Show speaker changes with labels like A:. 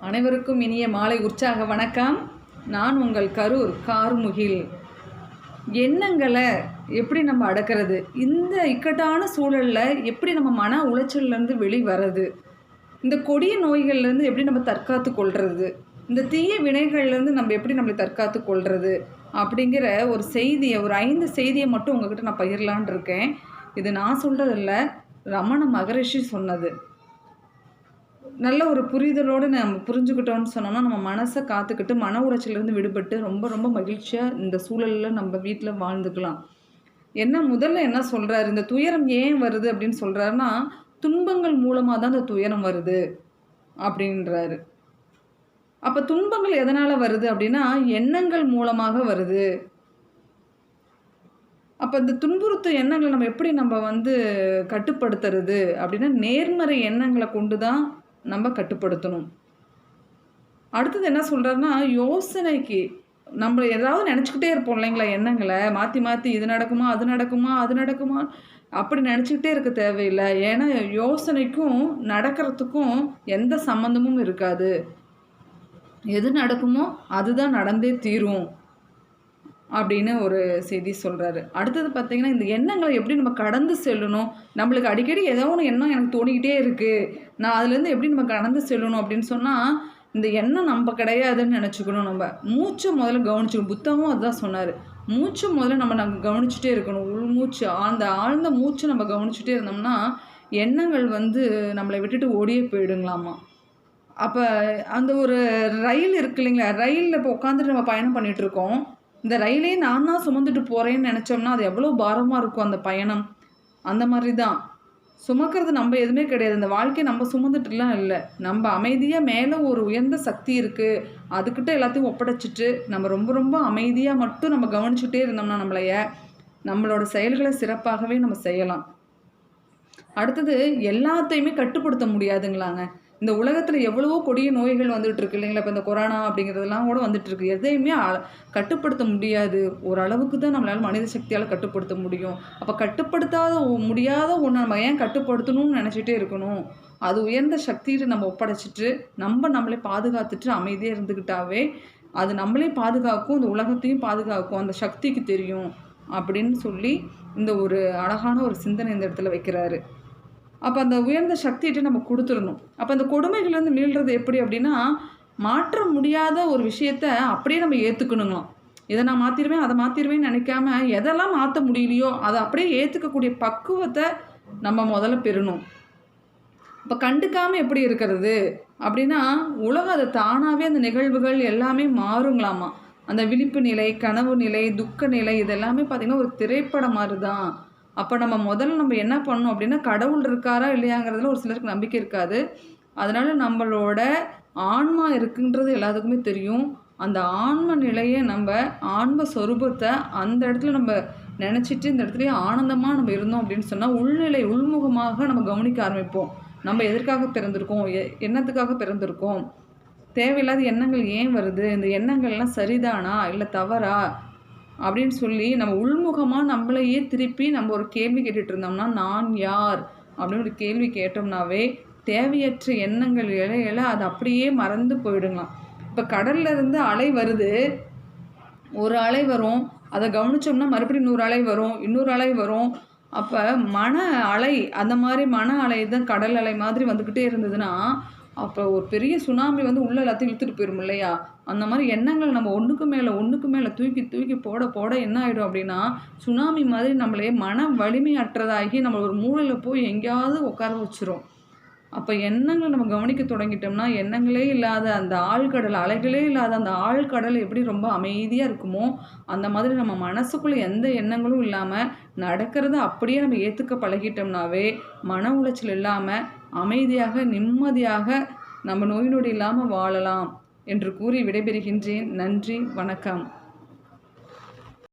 A: அனைவருக்கும் இனிய மாலை உற்சாக வணக்கம். நான் உங்கள் கரூர் கார்முகில். எண்ணங்களை எப்படி நம்ம அடக்கிறது, இந்த இக்கட்டான சூழலில் எப்படி நம்ம மன உளைச்சல்லேருந்து வெளிவரது, இந்த கொடிய நோய்கள்லேருந்து எப்படி நம்ம தற்காத்து கொள்வது, இந்த தீய வினைகள்லேருந்து நம்ம எப்படி நம்மளை தற்காத்து கொள்வது அப்படிங்கிற ஒரு செய்தியை, ஒரு 5 செய்தியை மட்டும் உங்ககிட்ட நான் பகிரலான் இருக்கேன். இது நான் சொல்கிறதில்ல, ரமண மகரிஷி சொன்னது. நல்ல ஒரு புரிதலோடு நம்ம புரிஞ்சுக்கிட்டோன்னு சொன்னோம்னா நம்ம மனசை காத்துக்கிட்டு மன உளைச்சலேருந்து விடுபட்டு ரொம்ப ரொம்ப மகிழ்ச்சியாக இந்த சூழலில் நம்ம வீட்டில் வாழ்ந்துக்கலாம். முதல்ல என்ன சொல்கிறாரு, இந்த துயரம் ஏன் வருது அப்படின்னு சொல்கிறாருன்னா, துன்பங்கள் மூலமாக தான் இந்த துயரம் வருது அப்படின்றாரு. அப்போ துன்பங்கள் எதனால் வருது அப்படின்னா எண்ணங்கள் மூலமாக வருது. அப்போ இந்த துன்புறுத்தும் எண்ணங்களை நம்ம எப்படி கட்டுப்படுத்துறது அப்படின்னா, நேர்மறை எண்ணங்களை கொண்டு தான் நம்ம கட்டுப்படுத்தணும். அடுத்தது என்ன சொல்கிறாருன்னா, யோசனைக்கு நம்ம ஏதாவது நினச்சிக்கிட்டே இருப்போம் இல்லைங்களா, எண்ணங்களை மாற்றி மாற்றி இது நடக்குமா அது நடக்குமா அது நடக்குமா அப்படி நினச்சிக்கிட்டே இருக்க தேவையில்லை. ஏன்னா யோசனைக்கும் நடக்கிறதுக்கும் எந்த சம்மந்தமும் இருக்காது. எது நடக்குமோ அதுதான் நடந்தே தீரும் அப்படின்னு ஒரு செய்தி சொல்கிறாரு. அடுத்தது பார்த்திங்கன்னா, இந்த எண்ணங்களை எப்படி நம்ம கடந்து செல்லணும், நம்மளுக்கு அடிக்கடி ஏதோ ஒன்று எண்ணம் எனக்கு தோணிக்கிட்டே இருக்குது, நான் அதுலேருந்து எப்படி நம்ம கடந்து செல்லணும் அப்படின்னு சொன்னால், இந்த எண்ணம் நம்ம கிடையாதுன்னு நினச்சிக்கணும். நம்ம மூச்சை முதல்ல கவனிச்சுக்கணும். புத்தகமும் அதுதான் சொன்னார். மூச்சை முதல்ல நம்ம கவனிச்சுட்டே இருக்கணும். உள்மூச்சு, அந்த ஆழ்ந்த மூச்சை நம்ம கவனிச்சுட்டே இருந்தோம்னா எண்ணங்கள் நம்மளை விட்டுட்டு ஓடியே போயிடுங்களாமா. அப்போ அந்த ஒரு ரயில் இருக்கு இல்லைங்களா, ரயிலில் இப்போ உட்காந்துட்டு நம்ம பயணம் பண்ணிகிட்ருக்கோம். இந்த ரயிலே நான் தான் சுமந்துட்டு போகிறேன்னு நினச்சோம்னா அது எவ்வளோ பாரமாக இருக்கும் அந்த பயணம். அந்த மாதிரி தான் சுமக்கிறது நம்ம எதுவுமே கிடையாது. இந்த வாழ்க்கையை நம்ம சுமந்துட்டுலாம் இல்லை. நம்ம அமைதியாக மேலே ஒரு உயர்ந்த சக்தி இருக்குது, அதுக்கிட்ட எல்லாத்தையும் ஒப்படைச்சிட்டு நம்ம ரொம்ப ரொம்ப அமைதியாக மட்டும் நம்ம கவனிச்சுட்டே இருந்தோம்னா நம்மளோட செயல்களை சிறப்பாகவே நம்ம செய்யலாம். அடுத்தது, எல்லாத்தையுமே கட்டுப்படுத்த முடியாதுங்களாங்க. இந்த உலகத்தில் எவ்வளவோ கொடிய நோய்கள் வந்துட்டு இருக்கு இல்லைங்களா. இப்போ இந்த கொரோனா அப்படிங்கிறதுலாம் கூட வந்துட்டுருக்கு. எதையுமே கட்டுப்படுத்த முடியாது. ஓரளவுக்கு தான் நம்மளால் மனித சக்தியால் கட்டுப்படுத்த முடியும். அப்போ முடியாத ஒன்று நம்ம ஏன் கட்டுப்படுத்தணும்னு நினச்சிட்டே இருக்கணும்? அது உயர்ந்த சக்தியை நம்ம ஒப்படைச்சிட்டு நம்மளை பாதுகாத்துட்டு அமைதியாக இருந்துக்கிட்டாவே அது நம்மளையும் பாதுகாக்கும், இந்த உலகத்தையும் பாதுகாக்கும். அந்த சக்திக்கு தெரியும் அப்படின்னு சொல்லி இந்த ஒரு அழகான ஒரு சிந்தனை இந்த இடத்துல வைக்கிறாரு. அப்போ அந்த உயர்ந்த சக்திகிட்ட நம்ம கொடுத்துடணும். அப்போ அந்த கொடுமைகள்லேருந்து மீள்றது எப்படி அப்படின்னா, மாற்ற முடியாத ஒரு விஷயத்த அப்படியே நம்ம ஏற்றுக்கணுங்களாம். இதை நான் மாற்றிடுவேன் அதை மாற்றிடுவேன்னு நினைக்காம எதெல்லாம் மாற்ற முடியலையோ அதை அப்படியே ஏற்றுக்கக்கூடிய பக்குவத்தை நம்ம முதல்ல பெறணும். இப்போ கண்டுக்காமல் எப்படி இருக்கிறது அப்படின்னா, உலகம் அதை தானாகவே அந்த நிகழ்வுகள் எல்லாமே மாறுங்களாமா. அந்த விழிப்பு நிலை, கனவு நிலை, துக்க நிலை இதெல்லாமே பார்த்திங்கன்னா ஒரு திரைப்படம் மாதிரி தான். அப்போ முதல்ல என்ன பண்ணணும் அப்படின்னா, கடவுள் இருக்காரா இல்லையாங்கிறதுல ஒரு சிலருக்கு நம்பிக்கை இருக்காது. அதனால் நம்மளோட ஆன்மா இருக்குன்றது எல்லாத்துக்குமே தெரியும். அந்த ஆன்ம நிலையை ஆன்ம சொரூபத்தை அந்த இடத்துல நம்ம நினச்சிட்டு இந்த இடத்துலையே ஆனந்தமாக நம்ம இருந்தோம் அப்படின்னு சொன்னால் உள்முகமாக நம்ம கவனிக்க ஆரம்பிப்போம். நம்ம எதற்காக பிறந்திருக்கோம், என்னத்துக்காக பிறந்திருக்கோம், தேவையில்லாத எண்ணங்கள் ஏன் வருது, இந்த எண்ணங்கள்லாம் சரிதானா இல்லை தவறா அப்படின்னு சொல்லி நம்ம உள்முகமாக நம்மளையே திருப்பி நம்ம ஒரு கேள்வி கேட்டுட்டு இருந்தோம்னா, நான் யார் அப்படின்னு ஒரு கேள்வி கேட்டோம்னாவே தேவையற்ற எண்ணங்கள் இலையில அது அப்படியே மறந்து போயிடுங்களாம். இப்போ கடல்ல இருந்து அலை வருது, ஒரு அலை வரும், அதை கவனித்தோம்னா மறுபடியும் 100 அலை வரும், இன்னொரு அலை வரும். அப்போ மன அலை, அந்த மாதிரி மன அலை தான் கடல் அலை மாதிரி வந்துக்கிட்டே இருந்ததுன்னா அப்போ ஒரு பெரிய சுனாமி உள்ள எல்லாத்தையும் இழுத்துட்டு போயிடும் இல்லையா. அந்த மாதிரி எண்ணங்கள் நம்ம ஒன்றுக்கு மேலே தூக்கி தூக்கி போட என்ன ஆகிடும் அப்படின்னா, சுனாமி மாதிரி நம்மளே மன வலிமை அற்றதாகி நம்ம ஒரு மூலையில் போய் எங்கேயாவது உட்கார வச்சிரும். அப்போ எண்ணங்களை நம்ம கவனிக்க தொடங்கிட்டோம்னா, எண்ணங்களே இல்லாத அந்த ஆழ்கடல், அலைகளே இல்லாத அந்த ஆழ்கடல் எப்படி ரொம்ப அமைதியாக இருக்குமோ அந்த மாதிரி நம்ம மனசுக்குள்ளே எந்த எண்ணங்களும் இல்லாமல் நடக்கிறத அப்படியே நம்ம ஏற்றுக்க பழகிட்டோம்னாவே மன உளைச்சல் இல்லாமல் அமைதியாக நிம்மதியாக நம்ம நோய் நொடி இல்லாமல் வாழலாம் என்று கூறி விடைபெறுகின்றேன். நன்றி, வணக்கம்.